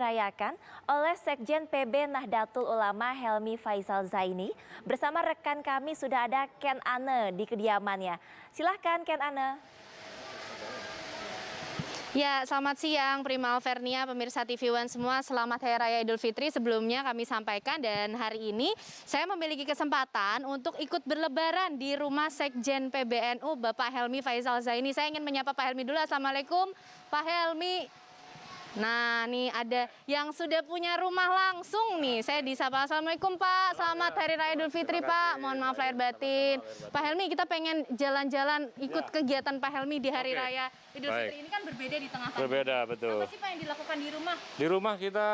dirayakan oleh Sekjen PB Nahdlatul Ulama Helmi Faisal Zaini. Bersama rekan kami sudah ada Ken Ane di kediamannya. Silahkan Ken Ane. Ya, selamat siang Prima Alvernia, pemirsa TV One semua. Selamat Hari Raya Idul Fitri. Sebelumnya kami sampaikan dan hari ini saya memiliki kesempatan untuk ikut berlebaran di rumah Sekjen PBNU Bapak Helmi Faisal Zaini. Saya ingin menyapa Pak Helmi dulu. Assalamualaikum Pak Helmi. Nah, nih ada yang sudah punya rumah langsung nih. Saya disapa. Assalamualaikum Pak. Selamat Hari Raya Idul Fitri Pak. Mohon maaf lahir batin. Pak Helmi, kita pengen jalan-jalan ikut kegiatan Pak Helmi di Hari Raya Idul Fitri ini kan berbeda di tengah pandemi. Berbeda, betul. Apa sih Pak yang dilakukan di rumah? Di rumah kita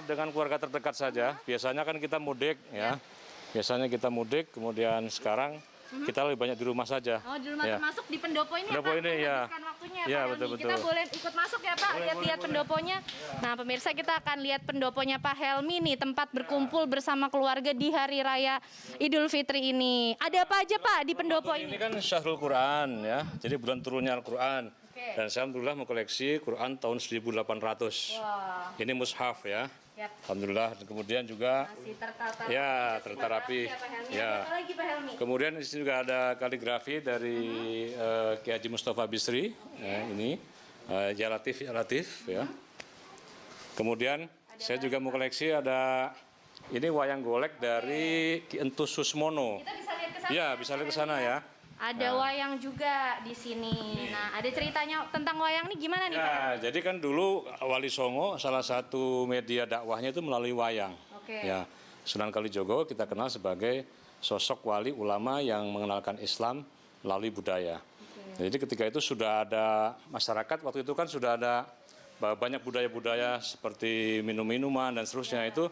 dengan keluarga terdekat saja. Biasanya kan kita mudik ya. Biasanya kita mudik, kemudian sekarang kita lebih banyak di rumah saja. Oh, di rumah ya. Termasuk di pendopo ini pendopo ya Pak? Ini ya. Waktunya, Ya, Pak betul, Helmi. betul. Kita boleh ikut masuk ya Pak, lihat-lihat pendoponya. Nah pemirsa, kita akan lihat pendoponya Pak Helmi nih, tempat berkumpul bersama keluarga di Hari Raya Idul Fitri ini. Ada apa aja Pak di pendopo ini? Ini kan Syahrul Quran ya, jadi bulan turunnya Al-Quran. Dan saya alhamdulillah mengkoleksi Quran tahun 1800. Wah. Ini mushaf ya. Yap. Alhamdulillah. Dan kemudian juga Masih tertata. ya terterapi. Ya. Apa lagi Pak Helmi? Kemudian di sini juga ada kaligrafi dari Kiai Haji Mustafa Bisri. Ya, ini Ya Latif ya. Kemudian saya juga mau koleksi ada ini wayang golek dari Ki Entus Susmono. Kita bisa lihat ke sana. Ya, bisa lihat ke sana ya. Ada wayang juga di sini. Nah, ada ceritanya tentang wayang nih gimana nih Pak? Ya, jadi kan dulu Wali Songo salah satu media dakwahnya itu melalui wayang. Oke. Ya, Sunan Kalijogo kita kenal sebagai sosok wali ulama yang mengenalkan Islam melalui budaya. Jadi ketika itu sudah ada masyarakat, waktu itu kan sudah ada banyak budaya-budaya seperti minum-minuman dan seterusnya itu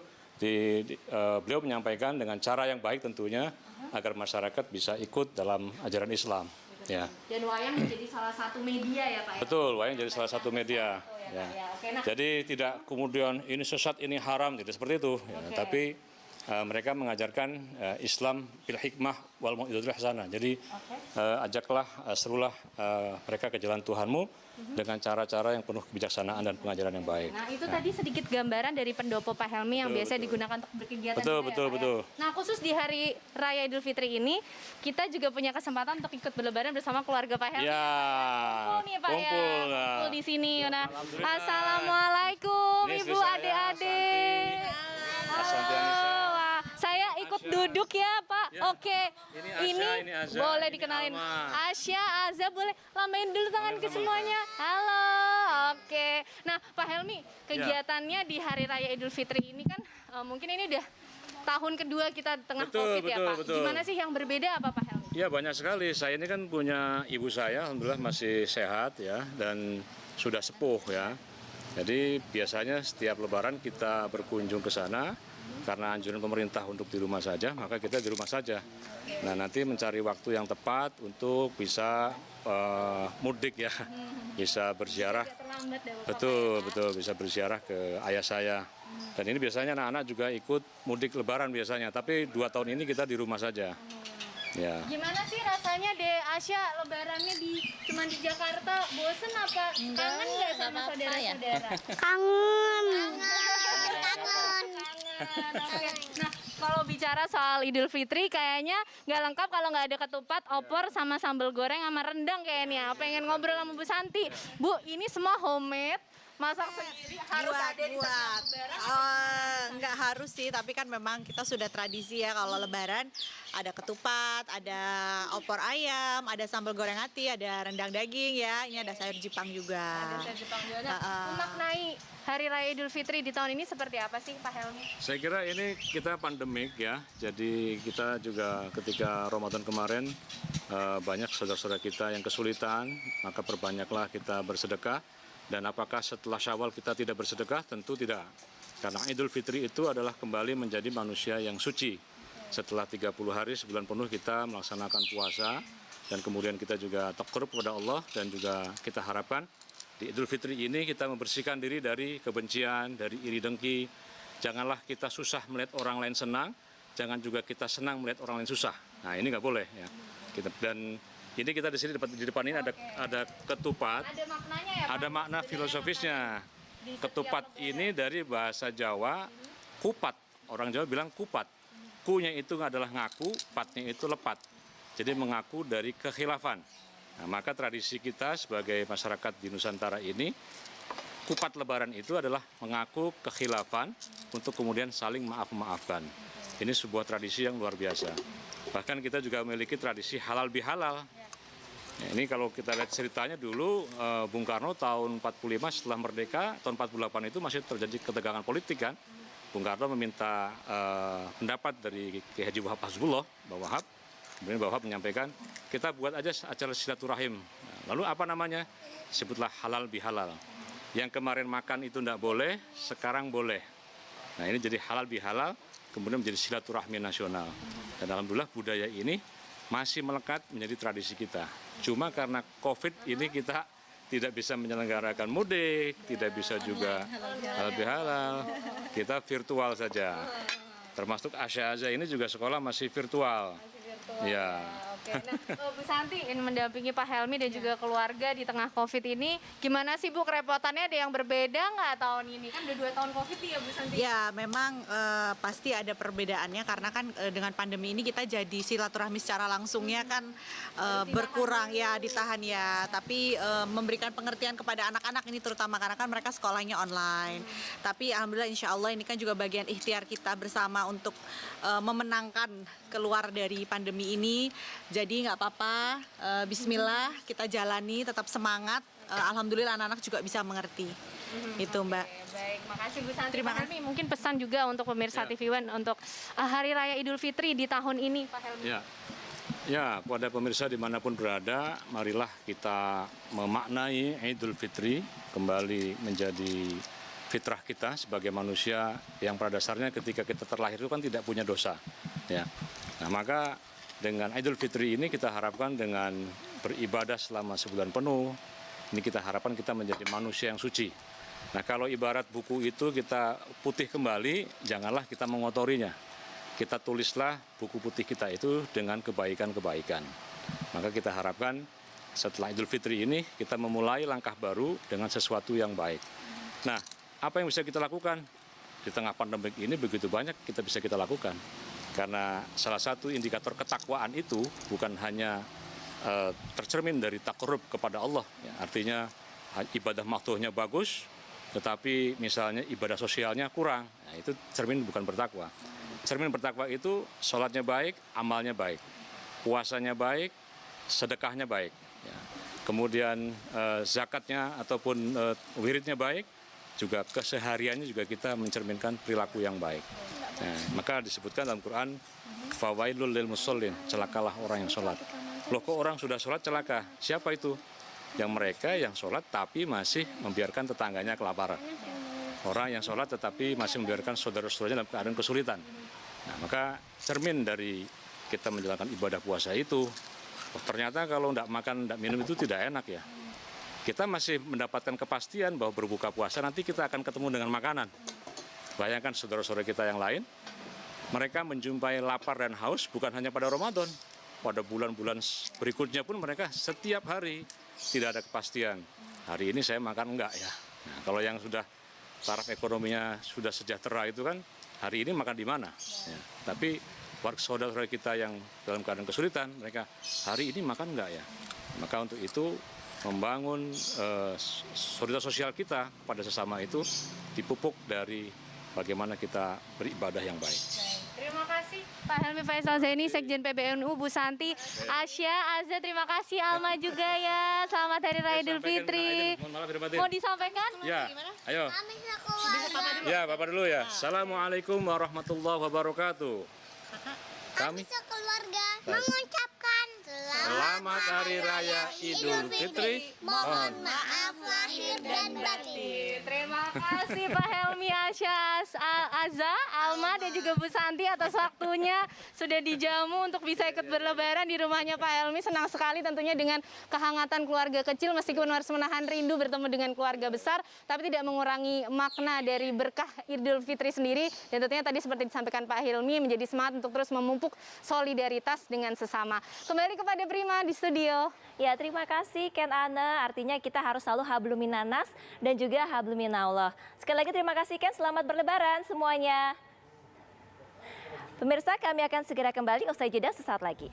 beliau menyampaikan dengan cara yang baik tentunya agar masyarakat bisa ikut dalam ajaran Islam. Ya. Dan wayang menjadi salah satu media ya Pak ya? Betul, wayang jadi salah satu media. Ya. Oke, nah. Jadi tidak kemudian ini sesat, ini haram, tidak seperti itu. Ya. Tapi mereka mengajarkan Islam bil hikmah wal mau'izatul hasanah. Jadi ajaklah, serulah mereka ke jalan Tuhanmu dengan cara-cara yang penuh kebijaksanaan dan pengajaran yang baik. Nah itu tadi sedikit gambaran dari pendopo Pak Helmi yang biasa digunakan untuk berkegiatan. Betul. Nah khusus di Hari Raya Idul Fitri ini kita juga punya kesempatan untuk ikut berlebaran bersama keluarga Pak Helmi. Ya. Kumpul nih Pak Kumpul, ya. Kumpul di sini. Nah, Assalamualaikum Ibu, adik-adik. Wah, saya ikut duduk ya Pak. Ya. Oke. Ini Azza, boleh ini dikenalin. Alma. Asya, Azza, boleh lambaiin dulu tangan ke semuanya. Halo. Oke. Nah, Pak Helmi, kegiatannya di Hari Raya Idul Fitri ini kan mungkin ini udah tahun kedua kita tengah Covid ya Pak. Betul. Gimana sih yang berbeda apa Pak Helmi? Ya banyak sekali. Saya ini kan punya ibu saya, alhamdulillah masih sehat ya dan sudah sepuh ya. Jadi biasanya setiap Lebaran kita berkunjung ke sana karena anjuran pemerintah untuk di rumah saja, maka kita di rumah saja. Nah nanti mencari waktu yang tepat untuk bisa mudik ya, bisa berziarah. Betul, bisa berziarah ke ayah saya. Dan ini biasanya anak-anak juga ikut mudik Lebaran biasanya, tapi 2 tahun ini kita di rumah saja. Ya. Gimana sih rasanya deh Asya lebarannya cuma di Jakarta? Bosen apa? Kangen nggak sama saudara-saudara? Kangen. Oke. Nah, kalau bicara soal Idul Fitri kayaknya nggak lengkap kalau nggak ada ketupat, opor, sama sambal goreng sama rendang kayaknya. Pengen ngobrol sama Bu Santi. Bu, ini semua homemade. Masak sendiri harus ada di setiap lebaran? Enggak harus sih, tapi kan memang kita sudah tradisi ya kalau lebaran ada ketupat, ada opor ayam, ada sambal goreng ati, ada rendang daging ya. Ini ada sayur Jepang juga. Ada sayur Jepang juga. Nah, memaknai Hari Raya Idul Fitri di tahun ini seperti apa sih Pak Helmi? Saya kira ini kita pandemik ya, jadi kita juga ketika Ramadan kemarin banyak saudara-saudara kita yang kesulitan, maka perbanyaklah kita bersedekah. Dan apakah setelah Syawal kita tidak bersedekah? Tentu tidak. Karena Idul Fitri itu adalah kembali menjadi manusia yang suci. Setelah 30 hari, sebulan penuh kita melaksanakan puasa. Dan kemudian kita juga takarrub kepada Allah. Dan juga kita harapkan di Idul Fitri ini kita membersihkan diri dari kebencian, dari iri dengki. Janganlah kita susah melihat orang lain senang. Jangan juga kita senang melihat orang lain susah. Nah ini nggak boleh ya. Dan ini kita di sini di depan ini ada ketupat. Ada maknanya ya Pak? Ada makna filosofisnya. Ketupat ini dari bahasa Jawa kupat. Orang Jawa bilang kupat. Kunya itu adalah ngaku, patnya itu lepat. Jadi mengaku dari kekhilafan. Nah, maka tradisi kita sebagai masyarakat di Nusantara ini, kupat lebaran itu adalah mengaku kekhilafan untuk kemudian saling maaf-maafkan. Ini sebuah tradisi yang luar biasa. Bahkan kita juga memiliki tradisi halal bihalal. Ya, ini kalau kita lihat ceritanya dulu, Bung Karno tahun 45 setelah merdeka, tahun 48 itu masih terjadi ketegangan politik kan. Bung Karno meminta pendapat dari Kiai Haji Wahab Hasbullah, Mbah Wahab. Kemudian Mbah Wahab menyampaikan, kita buat aja acara silaturahim. Nah, lalu apa namanya? Sebutlah halal bihalal. Yang kemarin makan itu tidak boleh, sekarang boleh. Nah ini jadi halal bihalal, kemudian menjadi silaturahmi nasional. Dan alhamdulillah budaya ini masih melekat menjadi tradisi kita. Cuma karena COVID ini kita tidak bisa menyelenggarakan mudik, tidak bisa juga halal bihalal. Kita virtual saja. Termasuk Asya ini juga sekolah masih virtual. Ya. Oke. Nah, Bu Santi ini mendampingi Pak Helmi dan juga keluarga di tengah COVID ini. Gimana sih Bu kerepotannya, ada yang berbeda nggak tahun ini? Kan udah 2 tahun COVID ya Bu Santi? Ya, memang pasti ada perbedaannya karena kan dengan pandemi ini kita jadi silaturahmi secara langsungnya kan berkurang ya, ditahan ya. Tapi memberikan pengertian kepada anak-anak ini terutama karena kan mereka sekolahnya online. Tapi alhamdulillah insya Allah ini kan juga bagian ikhtiar kita bersama untuk memenangkan keluar dari pandemi ini. Jadi nggak apa-apa, bismillah kita jalani, tetap semangat. Alhamdulillah anak-anak juga bisa mengerti. Itu Mbak. Oke, baik, makasih Bu Santi. Terima Pak Helmi, mungkin pesan juga untuk pemirsa TV One untuk Hari Raya Idul Fitri di tahun ini Pak Helmi. Ya, kepada pemirsa dimanapun berada, marilah kita memaknai Idul Fitri kembali menjadi fitrah kita sebagai manusia yang pada dasarnya ketika kita terlahir itu kan tidak punya dosa. Ya. Nah, maka dengan Idul Fitri ini kita harapkan dengan beribadah selama sebulan penuh, ini kita harapkan kita menjadi manusia yang suci. Nah, kalau ibarat buku itu kita putih kembali, janganlah kita mengotorinya. Kita tulislah buku putih kita itu dengan kebaikan-kebaikan. Maka kita harapkan setelah Idul Fitri ini kita memulai langkah baru dengan sesuatu yang baik. Nah, apa yang bisa kita lakukan? Di tengah pandemik ini begitu banyak bisa kita lakukan. Karena salah satu indikator ketakwaan itu bukan hanya tercermin dari takarrub kepada Allah. Ya, artinya ibadah maktuhnya bagus, tetapi misalnya ibadah sosialnya kurang. Nah, itu cermin bukan bertakwa. Cermin bertakwa itu sholatnya baik, amalnya baik. Puasanya baik, sedekahnya baik. Ya. Kemudian zakatnya ataupun wiridnya baik, juga kesehariannya juga kita mencerminkan perilaku yang baik. Nah, maka disebutkan dalam Quran, fawailul lil musallin, celakalah orang yang sholat. Loh kok orang sudah sholat celaka? Siapa itu? Yang mereka yang sholat tapi masih membiarkan tetangganya kelaparan. Orang yang sholat tetapi masih membiarkan saudara-saudaranya dalam keadaan kesulitan. Nah, maka cermin dari kita menjalankan ibadah puasa itu, ternyata kalau tidak makan, tidak minum itu tidak enak ya. Kita masih mendapatkan kepastian bahwa berbuka puasa nanti kita akan ketemu dengan makanan. Bayangkan saudara-saudara kita yang lain, mereka menjumpai lapar dan haus bukan hanya pada Ramadan. Pada bulan-bulan berikutnya pun mereka setiap hari tidak ada kepastian. Hari ini saya makan enggak ya. Nah, kalau yang sudah taraf ekonominya sudah sejahtera itu kan hari ini makan di mana. Ya. Tapi warga saudara kita yang dalam keadaan kesulitan, mereka hari ini makan enggak ya. Maka untuk itu membangun solidaritas sosial kita pada sesama itu dipupuk dari bagaimana kita beribadah yang baik. Terima kasih Pak Helmi Faisal Zaini, Sekjen PBNU, Bu Santi, Asya, Azza, terima kasih, Alma juga ya. Selamat Hari Raya Idul Fitri. Mau disampaikan? Ya, ayo. Ya, Bapak dulu ya. Assalamualaikum warahmatullahi wabarakatuh. Kami sekeluarga mengucapkan Selamat Hari Raya Idul Fitri. mohon maaf lahir dan batin. Terima kasih Pak Helmi, Asya, Azza, Alma dan juga Bu Santi atas waktunya sudah dijamu untuk bisa ikut berlebaran di rumahnya Pak Helmi. Senang sekali tentunya dengan kehangatan keluarga kecil meskipun harus menahan rindu bertemu dengan keluarga besar, tapi tidak mengurangi makna dari berkah Idul Fitri sendiri. Dan tentunya tadi seperti disampaikan Pak Helmi menjadi semangat untuk terus memupuk solidaritas dengan sesama. Kembali kepada Prima di studio. Ya, terima kasih Ken Ane. Artinya kita harus selalu habluminanas dan juga habluminallah. Allah. Sekali lagi terima kasih Ken, selamat berlebaran semuanya. Pemirsa, kami akan segera kembali usai jeda sesaat lagi.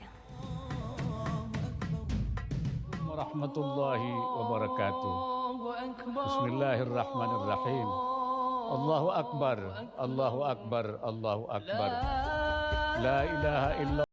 Warahmatullahi wabarakatuh. Bismillahirrahmanirrahim. Allahu Akbar, Allahu Akbar, Allahu Akbar. La ilaha illallah.